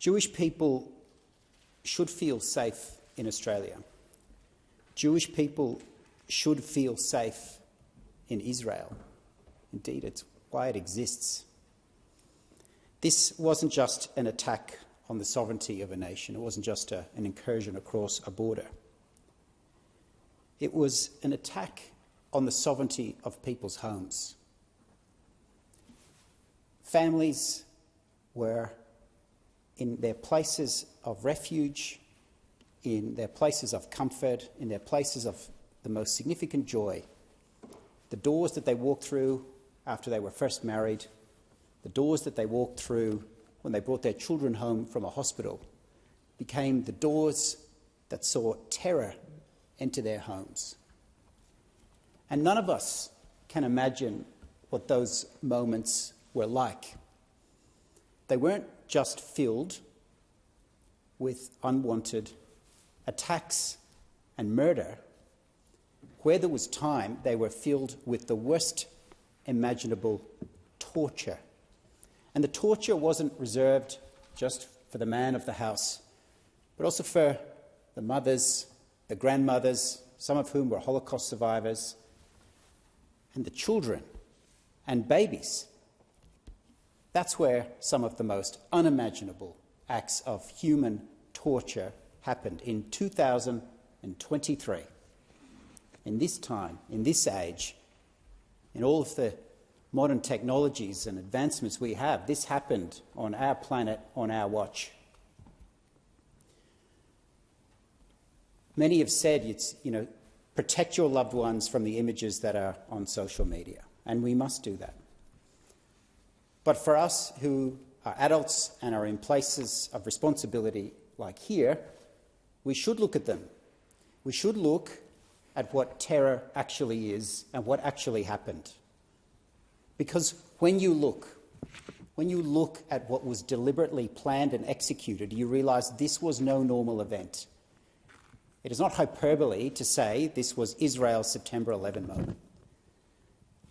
Jewish people should feel safe in Australia. Jewish people should feel safe in Israel. Indeed, it's why it exists. This wasn't just an attack on the sovereignty of a nation. It wasn't just an incursion across a border. It was an attack on the sovereignty of people's homes. Families were in their places of refuge, in their places of comfort, in their places of the most significant joy. The doors that they walked through after they were first married, the doors that they walked through when they brought their children home from a hospital, became the doors that saw terror enter their homes. And none of us can imagine what those moments were like. They weren't just filled with unwanted attacks and murder. Where there was time, they were filled with the worst imaginable torture. And the torture wasn't reserved just for the man of the house, but also for the mothers, the grandmothers, some of whom were Holocaust survivors, and the children and babies. That's where some of the most unimaginable acts of human torture happened in 2023. In this time, in this age, in all of the modern technologies and advancements we have, this happened on our planet, on our watch. Many have said, protect your loved ones from the images that are on social media, and we must do that. But for us who are adults and are in places of responsibility like here, we should look at them. We should look at what terror actually is and what actually happened. Because when you look at what was deliberately planned and executed, you realise this was no normal event. It is not hyperbole to say this was Israel's September 11 moment.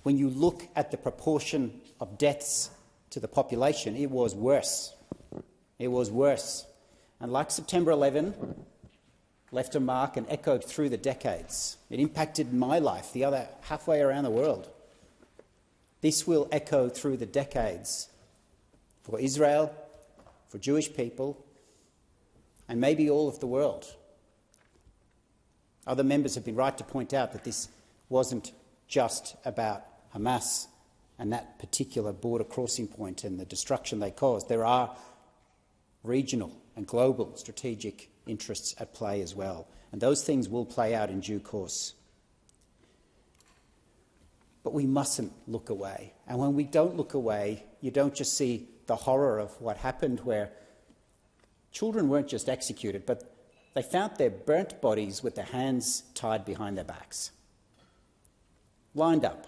When you look at the proportion of deaths to the population, it was worse. It was worse. And like September 11, left a mark and echoed through the decades. It impacted my life, the other halfway around the world. This will echo through the decades for Israel, for Jewish people, and maybe all of the world. Other members have been right to point out that this wasn't just about Hamas and that particular border crossing point and the destruction they caused. There are regional and global strategic interests at play as well, and those things will play out in due course. But we mustn't look away. And when we don't look away, you don't just see the horror of what happened, where children weren't just executed, but they found their burnt bodies with their hands tied behind their backs, lined up.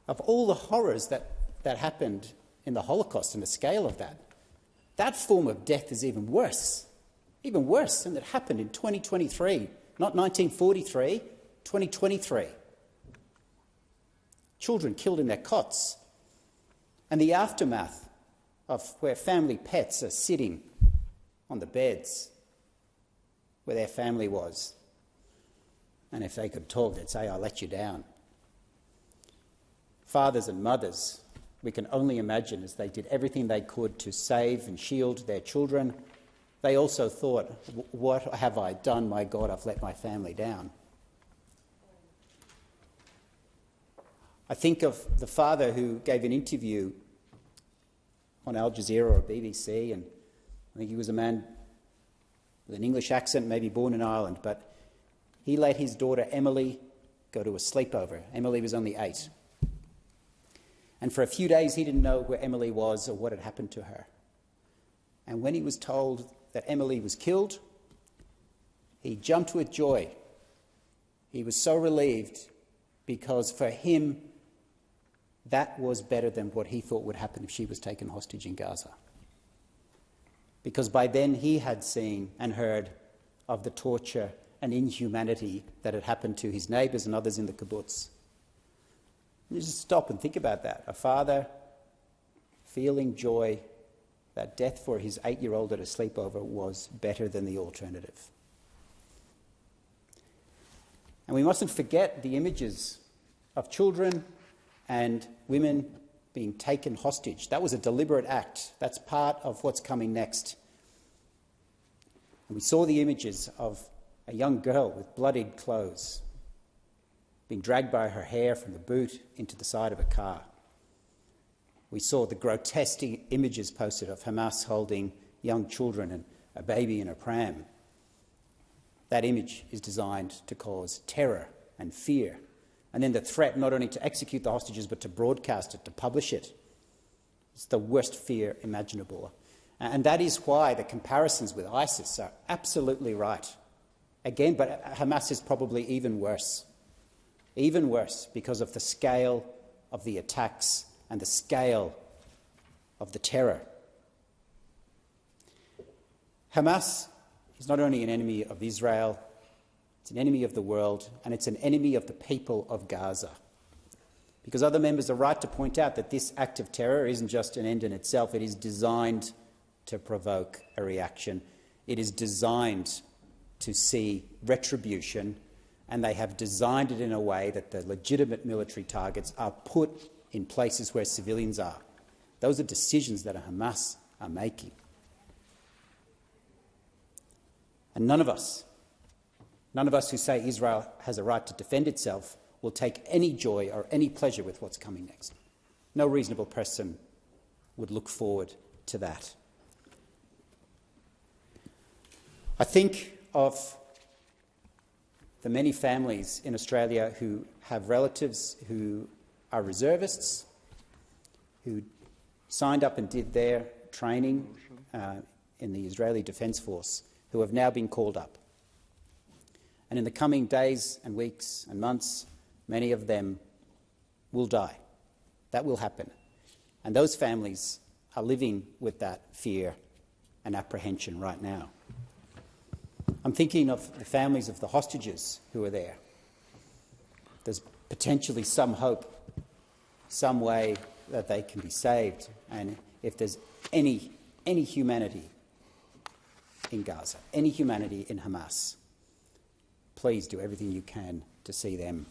Of all the horrors that happened in the Holocaust and the scale of that, that form of death is even worse, and it happened in 2023, not 1943, 2023. Children killed in their cots, and the aftermath of where family pets are sitting on the beds where their family was. And if they could talk, they'd say, "I let you down." Fathers and mothers, we can only imagine, as they did everything they could to save and shield their children, they also thought, "What have I done? My God, I've let my family down." I think of the father who gave an interview on Al Jazeera or BBC, and I think he was a man with an English accent, maybe born in Ireland, but he let his daughter Emily go to a sleepover. Emily was only 8. And for a few days he didn't know where Emily was or what had happened to her. And when he was told that Emily was killed, he jumped with joy. He was so relieved, because for him that was better than what he thought would happen if she was taken hostage in Gaza. Because by then he had seen and heard of the torture and inhumanity that had happened to his neighbours and others in the kibbutz. You just stop and think about that. A father feeling joy that death for his 8-year-old at a sleepover was better than the alternative. And we mustn't forget the images of children and women being taken hostage. That was a deliberate act. That's part of what's coming next. And we saw the images of a young girl with bloodied clothes being dragged by her hair from the boot into the side of a car. We saw the grotesque images posted of Hamas holding young children and a baby in a pram. That image is designed to cause terror and fear. And then the threat not only to execute the hostages but to broadcast it, to publish it. It's the worst fear imaginable. And that is why the comparisons with ISIS are absolutely right. Again, but Hamas is probably even worse. Even worse because of the scale of the attacks and the scale of the terror. Hamas is not only an enemy of Israel, it's an enemy of the world, and it's an enemy of the people of Gaza. Because other members are right to point out that this act of terror isn't just an end in itself, it is designed to provoke a reaction. It is designed to see retribution, and they have designed it in a way that the legitimate military targets are put in places where civilians are. Those are decisions that Hamas are making. And none of us who say Israel has a right to defend itself will take any joy or any pleasure with what's coming next. No reasonable person would look forward to that. I think of the many families in Australia who have relatives who are reservists, who signed up and did their training in the Israeli Defence Force, who have now been called up. And in the coming days and weeks and months, many of them will die. That will happen. And those families are living with that fear and apprehension right now. I'm thinking of the families of the hostages who are there. There's potentially some hope, some way that they can be saved. And if there's any humanity in Gaza, any humanity in Hamas, please do everything you can to see them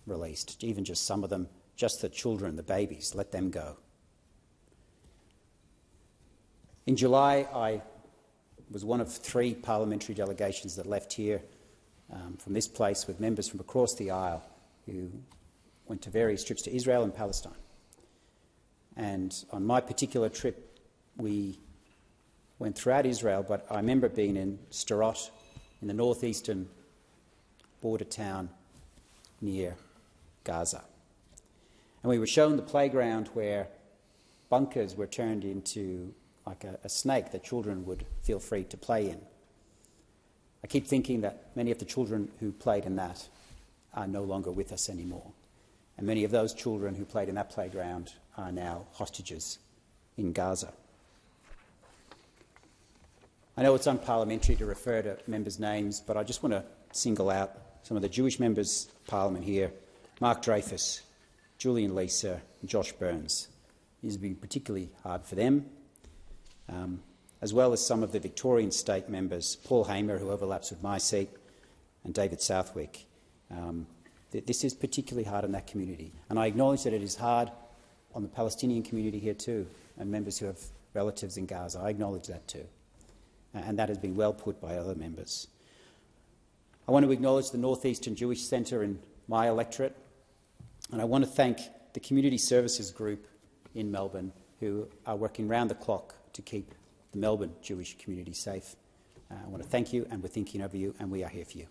released, even just some of them, just the children, the babies, let them go. In July, I was one of 3 parliamentary delegations that left here from this place with members from across the aisle who went to various trips to Israel and Palestine. And on my particular trip, we went throughout Israel, but I remember being in Sderot, in the northeastern border town near Gaza. And we were shown the playground where bunkers were turned into like a snake that children would feel free to play in. I keep thinking that many of the children who played in that are no longer with us anymore. And many of those children who played in that playground are now hostages in Gaza. I know it's unparliamentary to refer to members' names, but I just want to single out some of the Jewish members of Parliament here: Mark Dreyfus, Julian Leeser and Josh Burns. It has been particularly hard for them, as well as some of the Victorian state members, Paul Hamer, who overlaps with my seat, and David Southwick. This is particularly hard on that community, and I acknowledge that it is hard on the Palestinian community here too, and members who have relatives in Gaza. I acknowledge that too, and that has been well put by other members. I want to acknowledge the North Eastern Jewish Centre in my electorate, and I want to thank the Community Services Group in Melbourne, who are working round the clock to keep the Melbourne Jewish community safe. I want to thank you, and we're thinking of you, and we are here for you.